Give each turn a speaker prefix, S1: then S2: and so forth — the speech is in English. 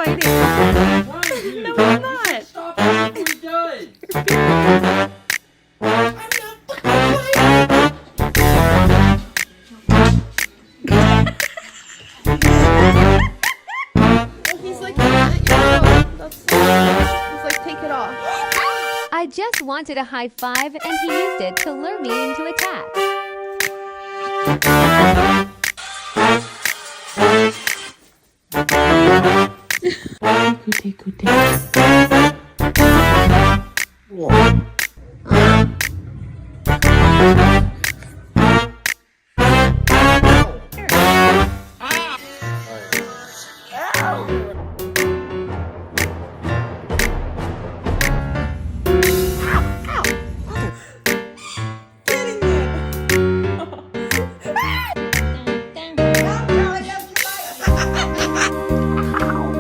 S1: biting.
S2: Why are you?
S1: No, I'm not.
S2: Stop it every day.
S1: He's like, he's like, take it off.
S3: I just wanted a high five and he used it to lure me into attack.
S1: Écoutez.